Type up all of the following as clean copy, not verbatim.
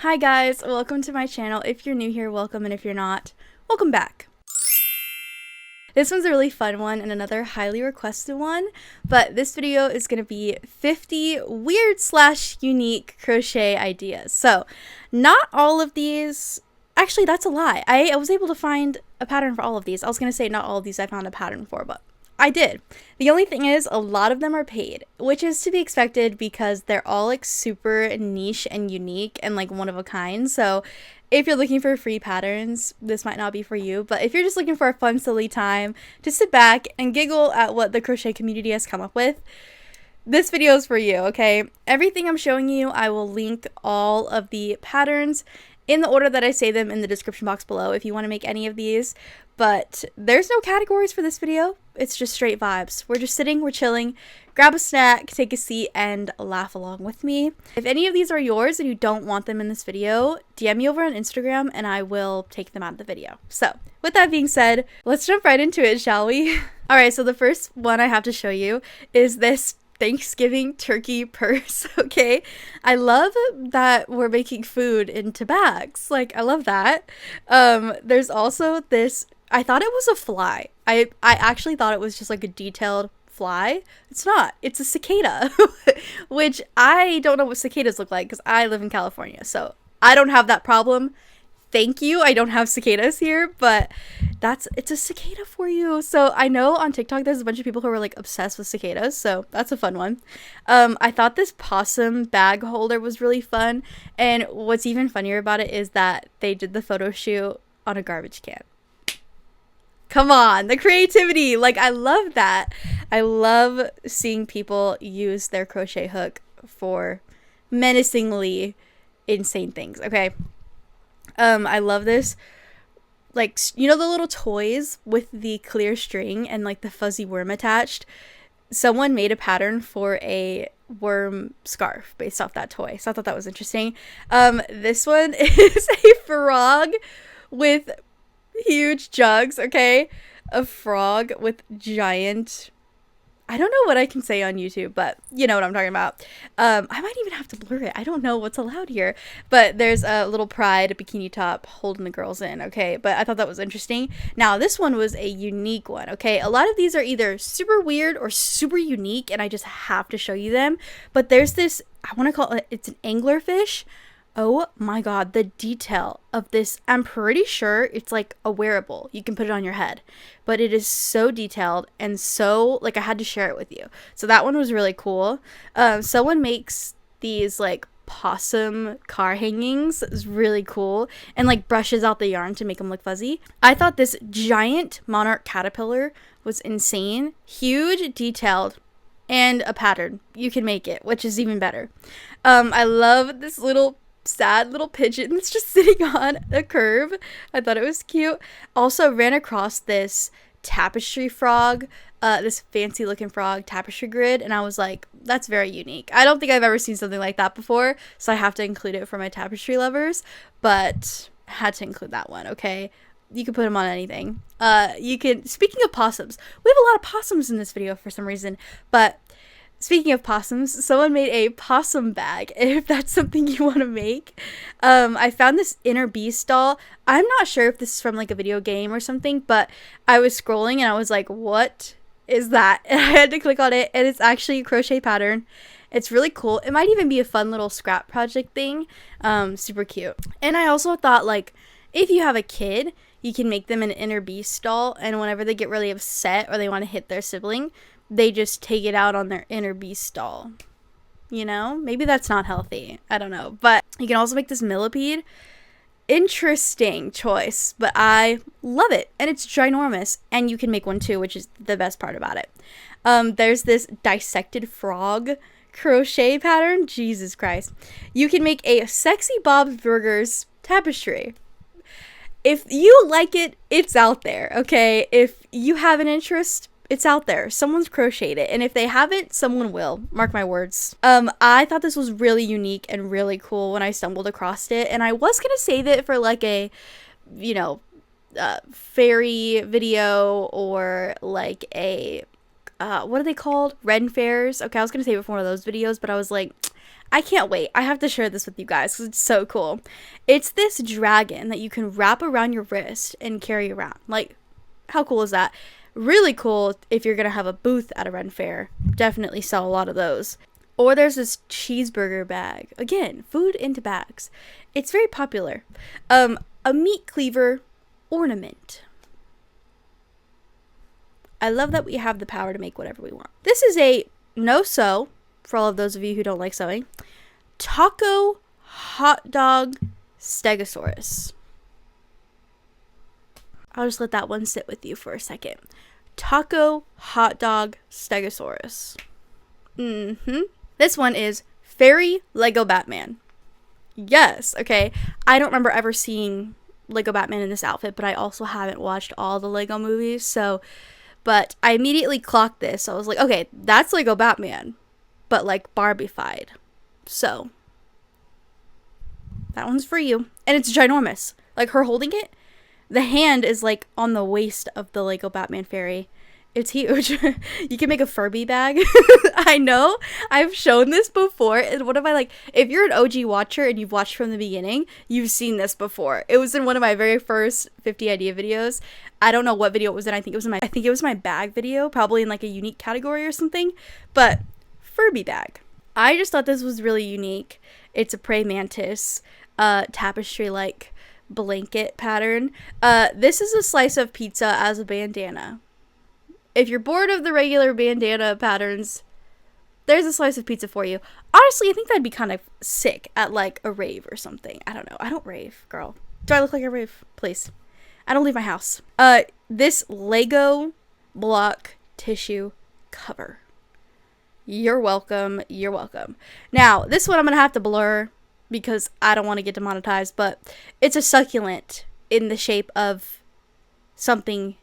Hi guys, welcome to my channel. If you're new here, welcome, and if you're not, welcome back. This one's a really fun one and another highly requested one, but this video is going to be 50 weird / unique crochet ideas. So, not all of these, actually that's a lie. I was able to find a pattern for all of these. I was going to say not all of these I found a pattern for, but I did. The only thing is a lot of them are paid, which is to be expected because they're all like super niche and unique and like one of a kind. So if you're looking for free patterns, this might not be for you. But if you're just looking for a fun, silly time to sit back and giggle at what the crochet community has come up with, this video is for you, okay? Everything I'm showing you, I will link all of the patterns in the order that I say them in the description box below if you want to make any of these. But there's no categories for this video. It's just straight vibes. We're just sitting, we're chilling, grab a snack, take a seat, and laugh along with me. If any of these are yours and you don't want them in this video, DM me over on Instagram and I will take them out of the video. So, with that being said, let's jump right into it, shall we? Alright, so the first one I have to show you is this Thanksgiving turkey purse, okay? I love that we're making food into bags. Like, I love that. There's also this, I thought it was a fly. I actually thought it was just like a detailed fly. It's not. It's a cicada, which I don't know what cicadas look like because I live in California, so I don't have that problem. Thank you. I don't have cicadas here, but it's a cicada for you. So I know on TikTok there's a bunch of people who are like obsessed with cicadas, so that's a fun one. I thought this possum bag holder was really fun, and what's even funnier about it is that they did the photo shoot on a garbage can. Come on, the creativity. Like, I love that. I love seeing people use their crochet hook for menacingly insane things, okay? I love this, like, you know the little toys with the clear string and like the fuzzy worm attached? Someone made a pattern for a worm scarf based off that toy, so I thought that was interesting. This one is a frog with huge jugs, okay? A frog with giant, I don't know what I can say on YouTube, but you know what I'm talking about. I might even have to blur it. I don't know what's allowed here. But there's a little pride bikini top holding the girls in, okay? But I thought that was interesting. Now, this one was a unique one, okay? A lot of these are either super weird or super unique, and I just have to show you them. But there's this, I want to call it, it's an anglerfish. Oh my god, the detail of this. I'm pretty sure it's like a wearable. You can put it on your head. But it is so detailed and so, like, I had to share it with you. So that one was really cool. Someone makes these like possum car hangings. It's really cool. And like brushes out the yarn to make them look fuzzy. I thought this giant monarch caterpillar was insane. Huge, detailed, and a pattern. You can make it, which is even better. I love this little sad little pigeon that's just sitting on a curve. I thought it was cute. Also ran across this tapestry frog, this fancy looking frog tapestry grid, and I was like, that's very unique. I don't think I've ever seen something like that before, so I have to include it for my tapestry lovers, but had to include that one, okay? You can put them on anything. Speaking of possums, we have a lot of possums in this video for some reason, but speaking of possums, someone made a possum bag, if that's something you want to make. I found this Inner Beast doll. I'm not sure if this is from like a video game or something, but I was scrolling and I was like, what is that? And I had to click on it, and it's actually a crochet pattern. It's really cool. It might even be a fun little scrap project thing. Super cute. And I also thought, like, if you have a kid, you can make them an Inner Beast doll, and whenever they get really upset or they want to hit their sibling, they just take it out on their Inner Beast doll. You know? Maybe that's not healthy. I don't know. But you can also make this millipede. Interesting choice. But I love it. And it's ginormous. And you can make one too, which is the best part about it. There's this dissected frog crochet pattern. Jesus Christ. You can make a Sexy Bob's Burgers tapestry. If you like it, it's out there, okay? If you have an interest, it's out there. Someone's crocheted it, and if they haven't, someone will. Mark my words. I thought this was really unique and really cool when I stumbled across it, and I was gonna save it for like a, you know, fairy video or like a, what are they called? Ren fairs. Okay, I was gonna save it for one of those videos, but I was like, I can't wait. I have to share this with you guys because it's so cool. It's this dragon that you can wrap around your wrist and carry around. Like, how cool is that? Really cool if you're going to have a booth at a Ren Fair. Definitely sell a lot of those. Or there's this cheeseburger bag. Again, food into bags. It's very popular. A meat cleaver ornament. I love that we have the power to make whatever we want. This is a no-sew, for all of those of you who don't like sewing, taco hot dog stegosaurus. I'll just let that one sit with you for a second. Taco hot dog stegosaurus. This one is Fairy Lego Batman. Yes, okay. I don't remember ever seeing Lego Batman in this outfit, but I also haven't watched all the Lego movies, so, but I immediately clocked this. So I was like, okay, that's Lego Batman, but like Barbie-fied. So, that one's for you. And it's ginormous. Like, her holding it, the hand is like on the waist of the Lego Batman fairy. It's huge. You can make a Furby bag. I know. I've shown this before. And one of my, like, if you're an OG watcher and you've watched from the beginning, you've seen this before. It was in one of my very first 50 idea videos. I don't know what video it was in. I think it was my bag video, probably in like a unique category or something. But Furby bag. I just thought this was really unique. It's a praying mantis tapestry like blanket pattern. This is a slice of pizza as a bandana. If you're bored of the regular bandana patterns, there's a slice of pizza for you. Honestly, I think that'd be kind of sick at like a rave or something. I don't know. I don't rave, girl. Do I look like a rave? Please. I don't leave my house. This Lego block tissue cover. You're welcome. You're welcome. Now, this one I'm going to have to blur because I don't want to get demonetized, but it's a succulent in the shape of something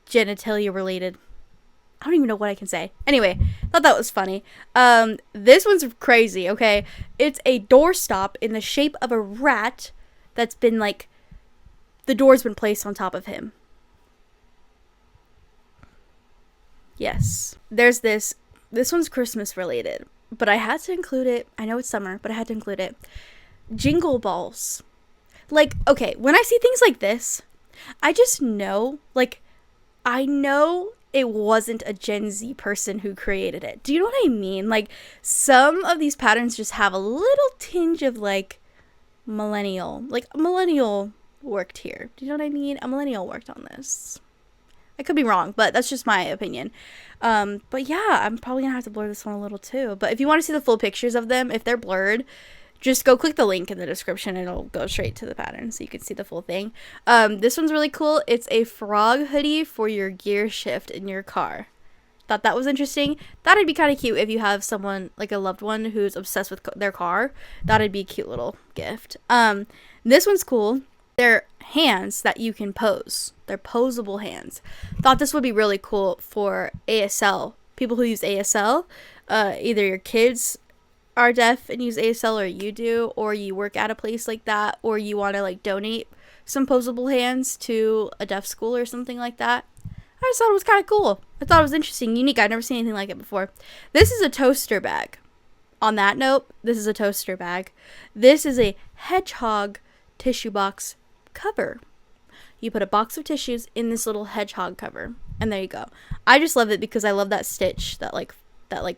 genitalia related. I don't even know what I can say. Anyway, thought that was funny. This one's crazy, okay? It's a doorstop in the shape of a rat that's been, like, the door's been placed on top of him. Yes. There's this one's Christmas related, but I had to include it. I know it's summer, but I had to include it. Jingle balls. Like, okay, when I see things like this, I just know, like, I know it wasn't a Gen Z person who created it. Do you know what I mean? Like, some of these patterns just have a little tinge of, like, millennial. Like, a millennial worked here. Do you know what I mean? A millennial worked on this. I could be wrong, but that's just my opinion. But yeah, I'm probably gonna have to blur this one a little too. But if you want to see the full pictures of them, if they're blurred, just go click the link in the description and it'll go straight to the pattern so you can see the full thing. This one's really cool. It's a frog hoodie for your gear shift in your car. Thought that was interesting. That'd be kind of cute if you have someone, like a loved one, who's obsessed with their car. That'd be a cute little gift. This one's cool. They're hands that you can pose. They're posable hands. Thought this would be really cool for ASL. People who use ASL. Either your kids are deaf and use ASL, or you do, or you work at a place like that, or you want to like donate some posable hands to a deaf school or something like that. I just thought it was kind of cool. I thought it was interesting, unique. I've never seen anything like it before. This is a toaster bag. On that note, this is a toaster bag. This is a hedgehog tissue box cover. You put a box of tissues in this little hedgehog cover, and there you go. I just love it because I love that stitch, that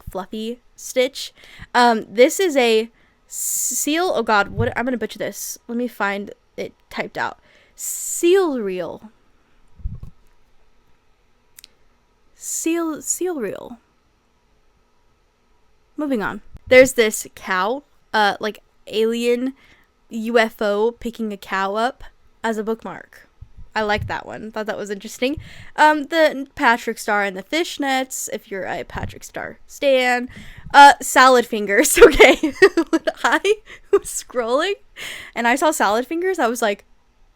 fluffy stitch. This is a seal. Oh god, what? I'm gonna butcher this. Let me find it typed out. Seal reel. Seal reel. Moving on. There's this cow, like alien UFO picking a cow up as a bookmark. I like that one. Thought that was interesting. The Patrick Star and the fishnets, if you're a Patrick Star stan. Salad fingers, okay. When I was scrolling and I saw salad fingers, I was like,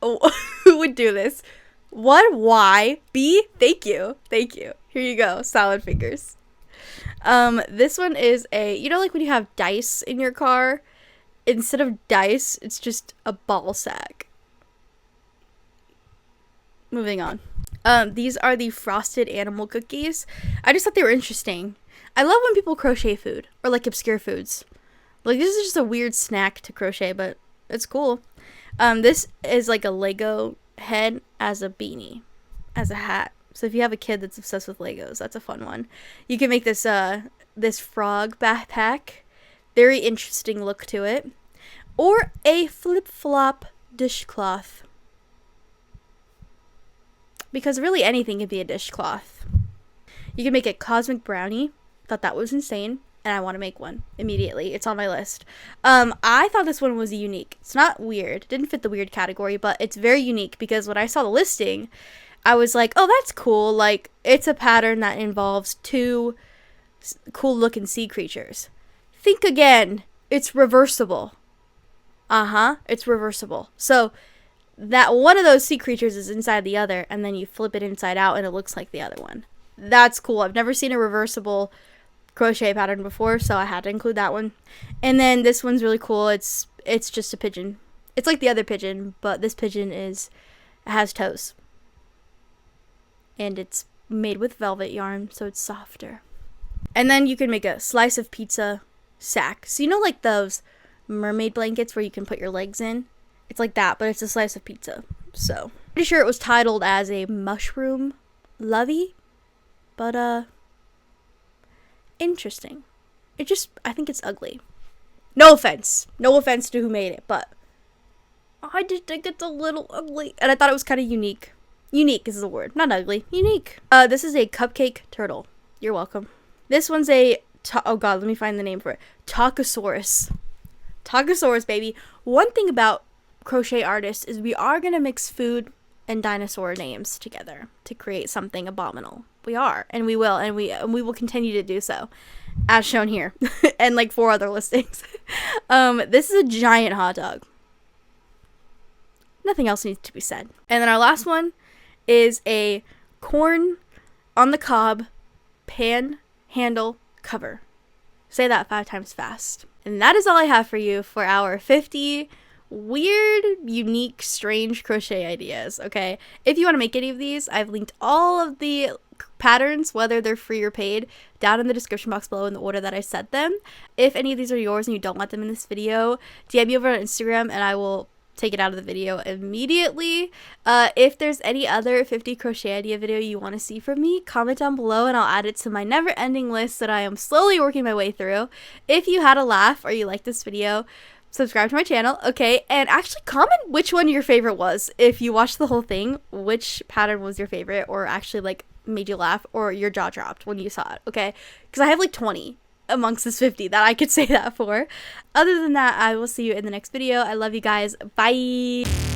oh, who would do this? What? Why? B? Thank you. Thank you. Here you go. Salad fingers. This one is a, you know, like when you have dice in your car, instead of dice, it's just a ball sack. Moving on. These are the frosted animal cookies. I just thought they were interesting. I love when people crochet food or like obscure foods. Like, this is just a weird snack to crochet, but it's cool. This is like a Lego head as a beanie, as a hat. So if you have a kid that's obsessed with Legos, that's a fun one. You can make this this frog backpack. Very interesting look to it. Or a flip-flop dishcloth. Because really anything can be a dishcloth. You can make a cosmic brownie. Thought that was insane. And I want to make one immediately. It's on my list. I thought this one was unique. It's not weird. Didn't fit the weird category, but it's very unique because when I saw the listing, I was like, oh, that's cool. Like, it's a pattern that involves two cool looking sea creatures. Think again. It's reversible. It's reversible. So that one of those sea creatures is inside the other, and then you flip it inside out and it looks like the other one. That's cool. I've never seen a reversible crochet pattern before, so I had to include that one. And then this one's really cool. It's just a pigeon. It's like the other pigeon, but this pigeon has toes. And it's made with velvet yarn, so it's softer. And then you can make a slice of pizza sack. So you know, like those mermaid blankets where you can put your legs in? It's like that, but it's a slice of pizza. So pretty sure it was titled as a mushroom lovey, but interesting. I think it's ugly. No offense to who made it, but I just think it's a little ugly, and I thought it was kind of unique. Unique is the word, not ugly. Unique. This is a cupcake turtle. You're welcome. This one's oh god, let me find the name for it. Tacosaurus. Tacosaurus, baby. One thing about crochet artists is we are gonna mix food and dinosaur names together to create something abominable. We are, and we will, and we will continue to do so, as shown here, and like 4 other listings. This is a giant hot dog. Nothing else needs to be said. And then our last one is a corn on the cob pan handle cover. Say that 5 times fast. And that is all I have for you for our 50 weird, unique, strange crochet ideas, okay? If you want to make any of these, I've linked all of the patterns, whether they're free or paid, down in the description box below in the order that I said them. If any of these are yours and you don't want them in this video, DM me over on Instagram and I will take it out of the video immediately. If there's any other 50 crochet idea video you want to see from me, comment down below and I'll add it to my never-ending list that I am slowly working my way through. If you had a laugh or you liked this video, subscribe to my channel, okay? And actually comment which one your favorite was. If you watched the whole thing, which pattern was your favorite, or actually like made you laugh or your jaw dropped when you saw it, okay? Because I have like 20 amongst this 50 that I could say that for. Other than that, I will see you in the next video. I love you guys. Bye.